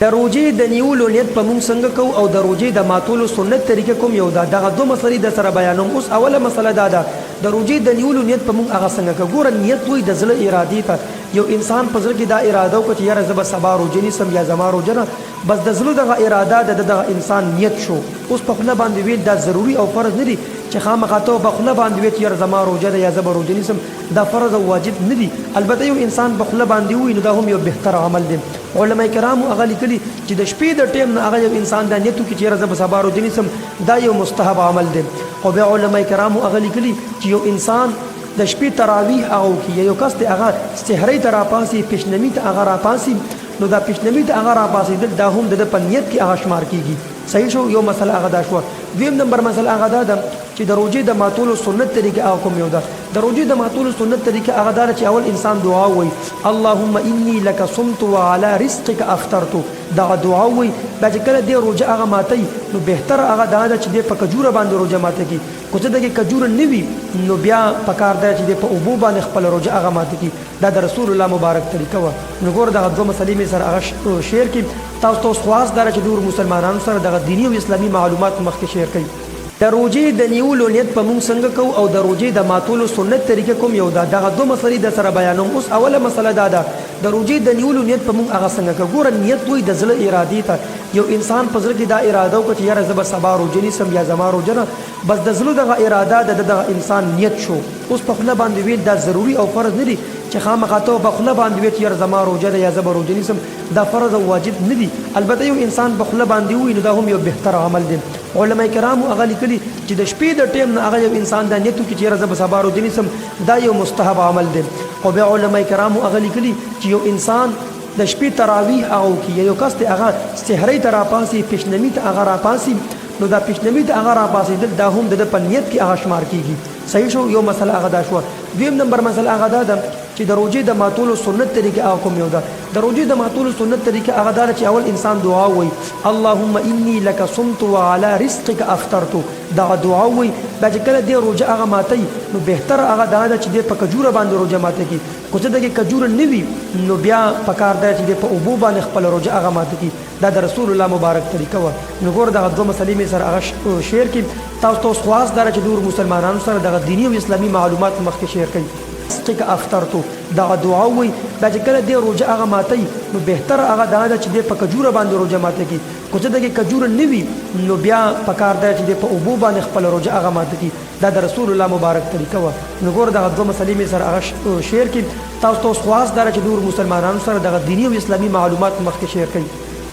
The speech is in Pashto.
د روجې د نیولو نیت په مونږ څنګه کوو او د روجې د ماتولو سنت طریقه کوم یو دا دغه دوه مسلې د سره بیانوم. اوس اوله مسله دا ده د روجې د نیولو نیت په مونږ هغه څنګه کوو. ګوره نیت وایي د زړه ارادې ته. یو انسان په زړه کې دا اراده وکړه چې یاره زه به سبا روجه نیسم یا زما روجه نه، بس د زړه دغه اراده د دغه انسان نیت شو. اوس په خوله باندې ویل دا ضروري او فرض نه دي چې خامخا ته په خوله باندې ویل چې یاره زما روجه ده یا زه به روجه نیسم، دا فرض او واجب نه دي. البته یو انسان په خوله باندې ووایي نو دا هم یو بهتر عمل دی. علماء کرامو هغه لیکلي چې د شپې د ټیم نه هغه یو انسان دا نیت وکړي چې یاره زه به سبا روجه نیسم، دا یو مستحب عمل دی. او بیا علماء کرامو هغه لیکلي چې یو انسان د شپې تراویح هغه وکړي، یو کس ته هغه سحرۍ ته راپاسي، پیشنمي ته هغه راپاسي، نو دا پیشنمي ته هغه راپاسېدل دا هم د په نیت کې هغه شمار کېږي. صحیح شو؟ یو مسله هغه دا شوه. دویم نمبر مسله هغه دا ده چې د روجې د ماتولو سنت طریقه هغه کوم یو ده. د روجې د ماتولو سنت طریقه هغه دا چې اول انسان دعا وایي اللهم انی لک صمت وعلى رزقک افطرت، دا دعا وایي. بیا چې کله دې روجه هغه ماتوي نو بهتر هغه دا ده چې دې په کجوره باندې روجه ماته کړي. که څه دغې کجوره نه وي نو بیا پکار دی چې دې په اوبو باندې خپله روجه هغه ماته کړي. دا د رسول الله مبارک طریقه وه. نو ګوره دغه دوه مسلې مې سره هغه شیر کړي. تاسو ته اوس خواست دا چې ډېرو مسلمانانو سره دغه دیني او اسلامي معلومات مخکې شیر کړئ. د روجې د نیولو نیت په مونږ څنګه کوو او د روجې د ماتولو سنت طریقه کوم یو ده. دغه دوه مسلې د سره بیانوم. اوس اوله مسله دا ده د روجې د نیولو نیت په مونږ هغه څنګه کوو. ګوره نیت وایي د زړه ارادې ته. یو انسان په زړه کې دا اراده وکړه چې یاره زه به سبا روجه نیسم یا زما روجه نه، بس د زړه دغه اراده د دغه انسان نیت شو. اوس په خوله باندې ویل دا ضروري او فرض نه دي چې خامخا ته په خوله باندې ویل چې یاره زما روجه ده یا زه به روجه نیسم، دا فرض او واجب نه دي. البته یو انسان په خوله باندې ووایي نو دا هم یو بهتر عمل دی. علماء کرامو هغه لیکلي چې د شپې د ټیم نه هغه یو انسان دا نیت وکړي چې یاره زه به سبا روجه نیسم، دا یو مستحب عمل دی. او بیا علماء کرامو هغه لیکلي چې یو انسان د شپې تراویح هغه وکړي، یو کس ته هغه سحرۍ ته راپاسي، پیشنمي ته هغه راپاسي، نو دا پیشنمي ته هغه راپاسېدل دا هم د په نیت کې هغه شمار کېږي. صحیح شو؟ یو مسله هغه دا شوه. دویم نمبر مسله هغه دا ده چې د روجې د ماتولو سنت طریقه هغه کوم یو ده. د روجې د ماتولو سنت طریقه هغه دا چې اول انسان دعا وایي اللهم انی لک صمت وعلى رزقک افطرت، دا دعا وایي. بیا چې کله دې روجه هغه ماتوي نو بهتر هغه دا ده چې دې په کجوره باندې روجه ماته کړي. که څه دغې کجوره نه وي نو بیا پکار دی چې دې په اوبو باندې خپله روجه هغه ماته کړي. دا د رسول الله مبارک طریقه وه. نو ګوره دغه دوه مسلې مې سره هغه شیر کړي. تاسو ته اوس خواست دا چې ډېرو مسلمانانو سره دغه دیني او اسلامي معلومات مخکې شیر کړئ. رزقک افطرت، دغه دعا وایي. بیا چې کله دې روجه هغه ماتوي نو بهتر هغه دا ده چې دې په کجوره باندې روجه ماته کړي. که څه دغې کجوره نه وي نو بیا پکار دی چې دې په اوبو باندې خپله روجه هغه ماته کړي. دا د رسول الله مبارک طریقه وه. نو ګوره دغه دوه مسلې مې سره هغه شیر کړي. تاسو ته اوس خواست دا چې ډېرو مسلمانانو سره دغه دیني او اسلامي معلومات مخکې شیر کړئ.